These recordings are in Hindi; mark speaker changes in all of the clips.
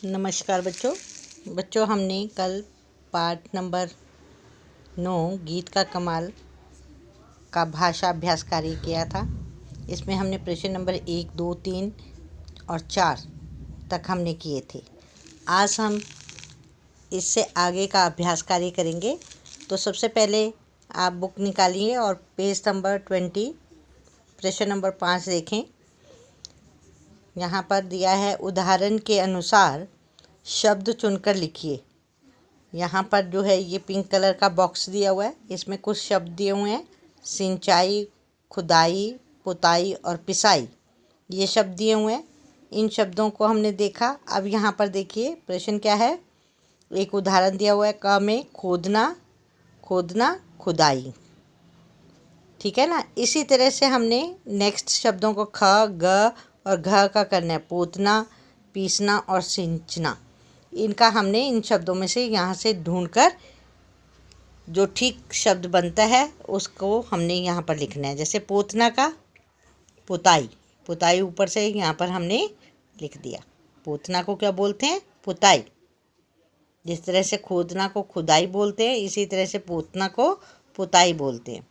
Speaker 1: नमस्कार बच्चों हमने कल पाठ नंबर 9 गीत का कमाल का भाषा अभ्यास कार्य किया था। इसमें हमने प्रश्न नंबर 1, 2, 3 और 4 तक हमने किए थे। आज हम इससे आगे का अभ्यास कार्य करेंगे। तो सबसे पहले आप बुक निकालिए और पेज नंबर 20 प्रश्न नंबर 5 देखें। यहाँ पर दिया है, उदाहरण के अनुसार शब्द चुनकर लिखिए। यहाँ पर जो है ये पिंक कलर का बॉक्स दिया हुआ है, इसमें कुछ शब्द दिए हुए हैं। सिंचाई, खुदाई, पुताई और पिसाई, ये शब्द दिए हुए हैं। इन शब्दों को हमने देखा। अब यहाँ पर देखिए प्रश्न क्या है। एक उदाहरण दिया हुआ है, क में खोदना, खुदाई। ठीक है ना। इसी तरह से हमने नेक्स्ट शब्दों को ख, ग और घ का करना है। पोतना, पीसना और सींचना। इनका हमने इन शब्दों में से यहाँ से ढूंढकर जो ठीक शब्द बनता है उसको हमने यहाँ पर लिखना है। जैसे पोतना का पुताई ऊपर से यहाँ पर हमने लिख दिया। पोतना को क्या बोलते हैं? पुताई। जिस तरह से खोदना को खुदाई बोलते हैं, इसी तरह से पोतना को पुताई बोलते हैं।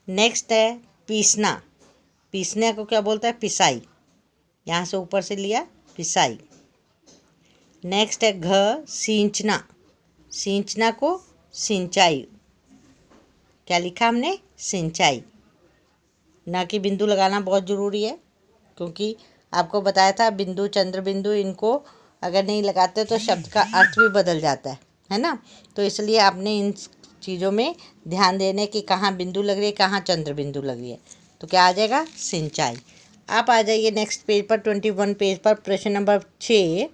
Speaker 1: नेक्स्ट है पीसने को क्या बोलता है? पिसाई। यहाँ से ऊपर से लिया, पिसाई। नेक्स्ट है घ, सींचना को सिंचाई। क्या लिखा हमने? सिंचाई। ना कि बिंदु लगाना बहुत ज़रूरी है, क्योंकि आपको बताया था बिंदु, चंद्र बिंदु, इनको अगर नहीं लगाते तो शब्द का अर्थ भी बदल जाता है ना। तो इसलिए आपने इन चीज़ों में ध्यान देने कि कहाँ बिंदु लग रही है, कहाँ चंद्र बिंदु लग रही है। तो क्या आ जाएगा? सिंचाई। आप आ जाइए नेक्स्ट पेज पर, 21 पेज पर। प्रश्न नंबर 6,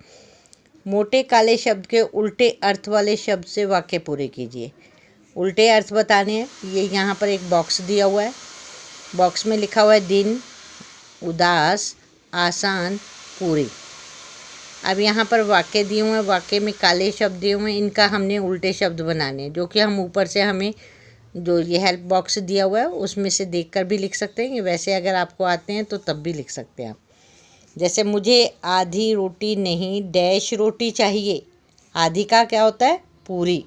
Speaker 1: मोटे काले शब्द के उल्टे अर्थ वाले शब्द से वाक्य पूरे कीजिए। उल्टे अर्थ बताने हैं। ये यहाँ पर एक बॉक्स दिया हुआ है। बॉक्स में लिखा हुआ है दिन, उदास, आसान, पूरी। अब यहाँ पर वाक्य दिए हुए हैं। वाक्य में काले शब्द दिए हुए हैं, इनका हमने उल्टे शब्द बनाने हैं, जो कि हम ऊपर से हमें जो ये हेल्प बॉक्स दिया हुआ है उसमें से देखकर भी लिख सकते हैं। वैसे अगर आपको आते हैं तो तब भी लिख सकते हैं आप। जैसे मुझे आधी रोटी नहीं डैश रोटी चाहिए। आधी का क्या होता है? पूरी।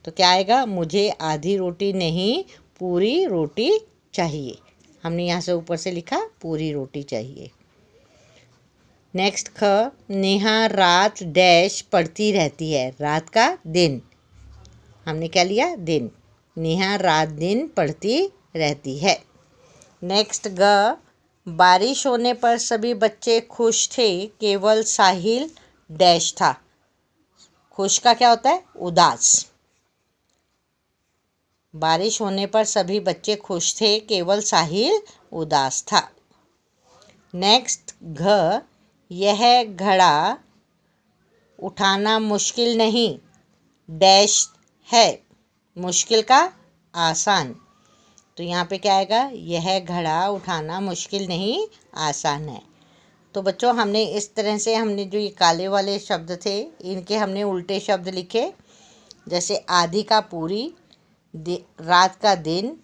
Speaker 1: तो क्या आएगा? मुझे आधी रोटी नहीं पूरी रोटी चाहिए। हमने यहाँ से ऊपर से लिखा पूरी रोटी चाहिए। नेक्स्ट ख, नेहा रात डैश पढ़ती रहती है। रात का दिन, हमने क्या लिया? दिन। नेहा रात दिन पढ़ती रहती है। नेक्स्ट ग, बारिश होने पर सभी बच्चे खुश थे, केवल साहिल डैश था। खुश का क्या होता है? उदास। बारिश होने पर सभी बच्चे खुश थे, केवल साहिल उदास था। नेक्स्ट घ, यह घड़ा उठाना मुश्किल नहीं डैश है। मुश्किल का आसान। तो यहाँ पे क्या आएगा? यह घड़ा उठाना मुश्किल नहीं आसान है। तो बच्चों हमने इस तरह से हमने जो ये काले वाले शब्द थे इनके हमने उल्टे शब्द लिखे। जैसे आधी का पूरी, रात का दिन,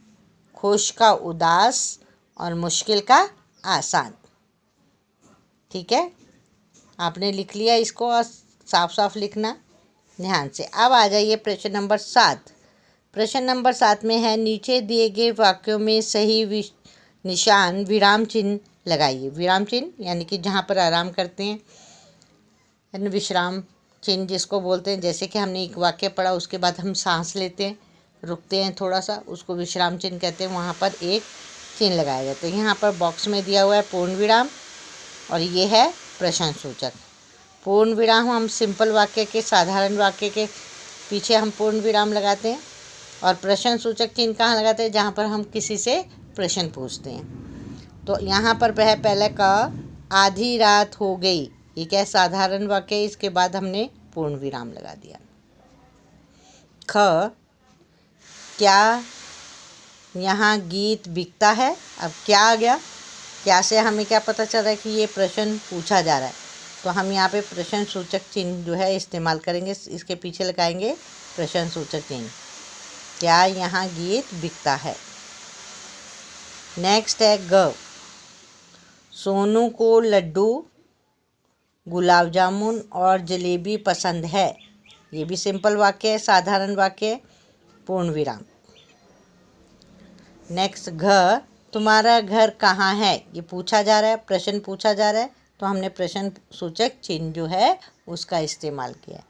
Speaker 1: खुश का उदास और मुश्किल का आसान। ठीक है, आपने लिख लिया इसको, और साफ साफ लिखना ध्यान से। अब आ जाइए प्रश्न नंबर 7। प्रश्न नंबर 7 में है, नीचे दिए गए वाक्यों में सही निशान विराम चिन्ह लगाइए। विराम चिन्ह यानी कि जहाँ पर आराम करते हैं, विश्राम चिन्ह जिसको बोलते हैं। जैसे कि हमने एक वाक्य पढ़ा, उसके बाद हम सांस लेते हैं, रुकते हैं थोड़ा सा, उसको विश्राम चिन्ह कहते हैं। वहाँ पर एक चिन्ह लगाया जाता है। यहाँ पर बॉक्स में दिया हुआ है पूर्ण विराम और ये है प्रश्न सूचक। पूर्ण विराम हम सिंपल वाक्य के, साधारण वाक्य के पीछे हम पूर्ण विराम लगाते हैं, और प्रश्न सूचक चिन्ह कहाँ लगाते हैं? जहाँ पर हम किसी से प्रश्न पूछते हैं। तो यहाँ पर पहले का आधी रात हो गई, ये क्या है? साधारण वाक्य। इसके बाद हमने पूर्ण विराम लगा दिया। ख, क्या यहाँ गीत बिकता है? अब क्या आ गया? क्या से हमें क्या पता चल रहा है कि ये प्रश्न पूछा जा रहा है? तो हम यहाँ पे प्रश्न सूचक चिन्ह जो है इस्तेमाल करेंगे। इसके पीछे लगाएंगे प्रश्न सूचक चिन्ह। क्या यहाँ गीत बिकता है? नेक्स्ट है ग, सोनू को लड्डू गुलाब जामुन और जलेबी पसंद है। ये भी सिंपल वाक्य है, साधारण वाक्य है। पूर्ण विराम। नेक्स्ट, घर, तुम्हारा घर कहाँ है? ये पूछा जा रहा है, प्रश्न पूछा जा रहा है, तो हमने प्रश्न सूचक चिन्ह जो है उसका इस्तेमाल किया है।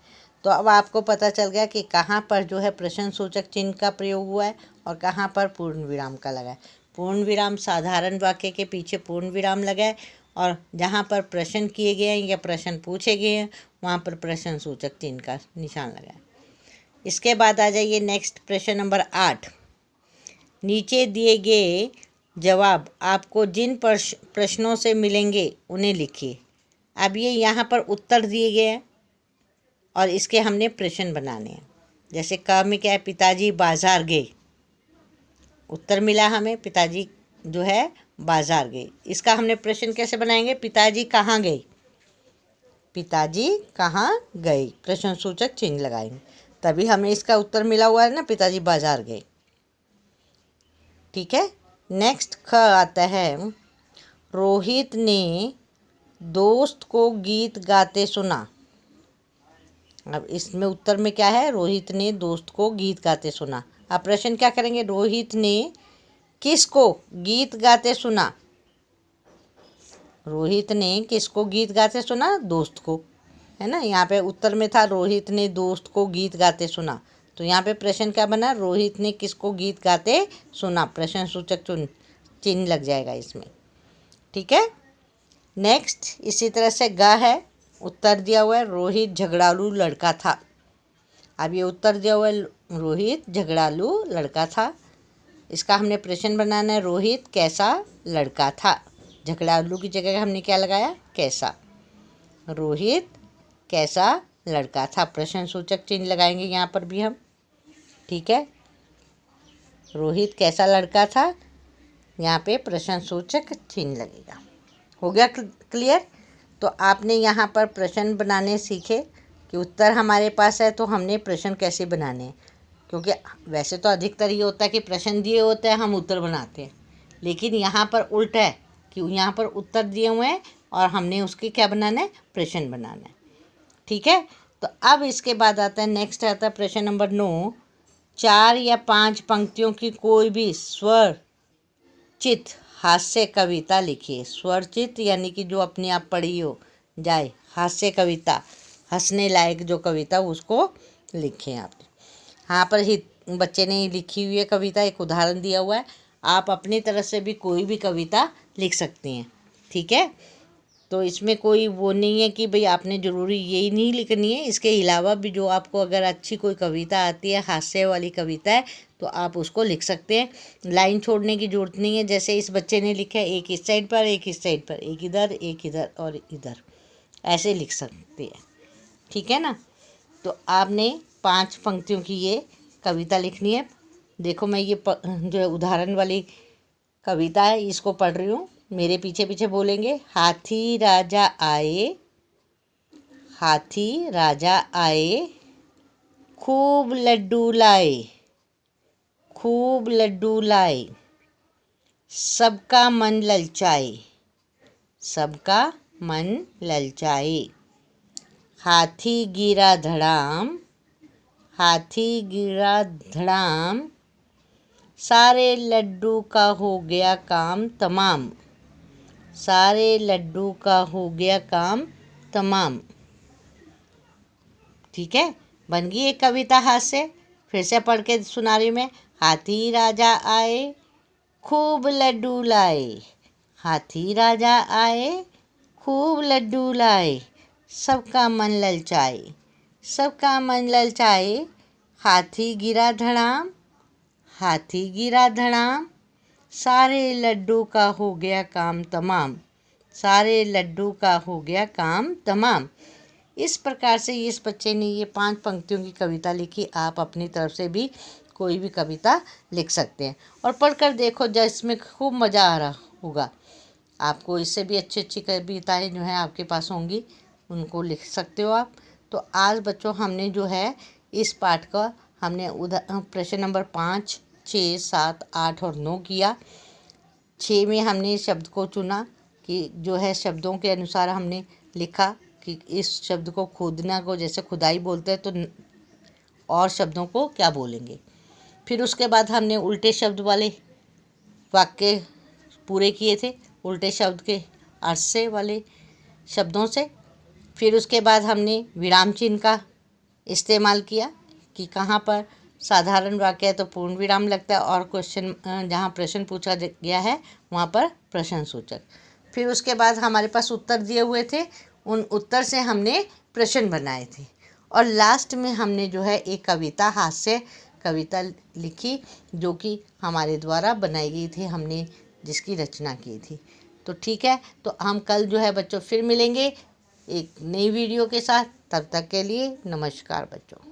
Speaker 1: तो अब आपको पता चल गया कि कहाँ पर जो है प्रश्न सूचक चिन्ह का प्रयोग हुआ है और कहाँ पर पूर्ण विराम का लगा है। पूर्ण विराम साधारण वाक्य के पीछे पूर्ण विराम लगा है, और जहाँ पर प्रश्न किए गए हैं या प्रश्न पूछे गए हैं वहाँ पर प्रश्न सूचक चिन्ह का निशान लगा है। इसके बाद आ जाइए नेक्स्ट, प्रश्न नंबर 8। नीचे दिए गए जवाब आपको जिन प्रश्नों से मिलेंगे उन्हें लिखिए। अब ये यहाँ पर उत्तर दिए गए हैं और इसके हमने प्रश्न बनाने हैं। जैसे क में क्या है, पिताजी बाजार गए। उत्तर मिला हमें, पिताजी जो है बाजार गए। इसका हमने प्रश्न कैसे बनाएंगे? पिताजी कहाँ गए? पिताजी कहाँ गए, प्रश्न सूचक चिन्ह लगाएंगे, तभी हमें इसका उत्तर मिला हुआ है ना, पिताजी बाजार गए। ठीक है। नेक्स्ट ख आता है, रोहित ने दोस्त को गीत गाते सुना। अब इसमें उत्तर में क्या है? रोहित ने दोस्त को गीत गाते सुना। अब प्रश्न क्या करेंगे? रोहित ने किसको गीत गाते सुना? रोहित ने किसको गीत गाते सुना? दोस्त को, है ना। यहाँ पे उत्तर में था रोहित ने दोस्त को गीत गाते सुना, तो यहाँ पे प्रश्न क्या बना? रोहित ने किसको गीत गाते सुना, प्रश्न सूचक चिन्ह लग जाएगा इसमें। ठीक है। नेक्स्ट इसी तरह से ग है, उत्तर दिया हुआ है रोहित झगड़ालू लड़का था। अब ये उत्तर दिया हुआ है रोहित झगड़ालू लड़का था। इसका हमने प्रश्न बनाना है, रोहित कैसा लड़का था। झगड़ालू की जगह हमने क्या लगाया? कैसा। रोहित कैसा लड़का था, प्रश्न सूचक चिन्ह लगाएंगे यहाँ पर भी हम। ठीक है। रोहित कैसा लड़का था, यहाँ पे प्रश्न सूचक चिन्ह लगेगा। हो गया क्लियर? तो आपने यहाँ पर प्रश्न बनाने सीखे कि उत्तर हमारे पास है तो हमने प्रश्न कैसे बनाने हैं, क्योंकि वैसे तो अधिकतर ये होता है कि प्रश्न दिए होते हैं हम उत्तर बनाते हैं, लेकिन यहाँ पर उल्टा है कि यहाँ पर उत्तर दिए हुए हैं और हमने उसके क्या बनाना है? प्रश्न बनाना है। ठीक है। तो अब इसके बाद आता है, नेक्स्ट आता है प्रश्न नंबर 9। 4 या 5 पंक्तियों की कोई भी स्वरचित हास्य कविता लिखिए। स्वरचित यानी कि जो अपने आप पढ़ी हो जाए, हास्य कविता, हंसने लायक जो कविता, उसको लिखें आप। यहाँ पर ही बच्चे ने लिखी हुई है कविता, एक उदाहरण दिया हुआ है। आप अपनी तरफ से भी कोई भी कविता लिख सकते हैं। ठीक है। तो इसमें कोई वो नहीं है कि भाई आपने ज़रूरी यही नहीं लिखनी है, इसके अलावा भी जो आपको अगर अच्छी कोई कविता आती है, हास्य वाली कविता है, तो आप उसको लिख सकते हैं। लाइन छोड़ने की ज़रूरत नहीं है। जैसे इस बच्चे ने लिखा है, एक इस साइड पर, एक इस साइड पर, एक इधर और इधर, ऐसे लिख सकते हैं। ठीक है ना। तो आपने 5 पंक्तियों की ये कविता लिखनी है। देखो मैं ये जो उदाहरण वाली कविता है इसको पढ़ रही हूँ, मेरे पीछे पीछे बोलेंगे। हाथी राजा आए, हाथी राजा आए, खूब लड्डू लाए, खूब लड्डू लाए, सबका मन ललचाए, सबका मन ललचाए। हाथी गिरा धड़ाम, हाथी गिरा धड़ाम, सारे लड्डू का हो गया काम तमाम, सारे लड्डू का हो गया काम तमाम। ठीक है। बन गई एक कविता हाथ से। फिर से पढ़ के सुना रही मैं। हाथी राजा आए, खूब लड्डू लाए, हाथी राजा आए, खूब लड्डू लाए, सबका मन ललचाए, सबका मन ललचाए। हाथी गिरा धड़ाम, हाथी गिरा धड़ाम, सारे लड्डू का हो गया काम तमाम, सारे लड्डू का हो गया काम तमाम। इस प्रकार से इस बच्चे ने ये 5 पंक्तियों की कविता लिखी। आप अपनी तरफ से भी कोई भी कविता लिख सकते हैं और पढ़कर देखो, जिसमें खूब मज़ा आ रहा होगा आपको। इससे भी अच्छी अच्छी कविताएं जो हैं आपके पास होंगी, उनको लिख सकते हो आप। तो आज बच्चों हमने जो है इस पाठ का हमने प्रश्न नंबर 5, 6, 7, 8 और 9 किया। 6 में हमने शब्द को चुना कि जो है शब्दों के अनुसार हमने लिखा कि इस शब्द को खोदना को जैसे खुदाई बोलते हैं तो और शब्दों को क्या बोलेंगे। फिर उसके बाद हमने उल्टे शब्द वाले वाक्य पूरे किए थे, उल्टे शब्द के अर्थ से वाले शब्दों से। फिर उसके बाद हमने विराम चिन्ह का इस्तेमाल किया कि कहाँ पर साधारण वाक्य है तो पूर्ण विराम लगता है और क्वेश्चन जहाँ प्रश्न पूछा गया है वहाँ पर प्रश्न सूचक। फिर उसके बाद हमारे पास उत्तर दिए हुए थे, उन उत्तर से हमने प्रश्न बनाए थे और लास्ट में हमने जो है एक कविता, हास्य कविता लिखी जो कि हमारे द्वारा बनाई गई थी, हमने जिसकी रचना की थी। तो ठीक है, तो हम कल जो है बच्चों फिर मिलेंगे एक नई वीडियो के साथ। तब तक के लिए नमस्कार बच्चों।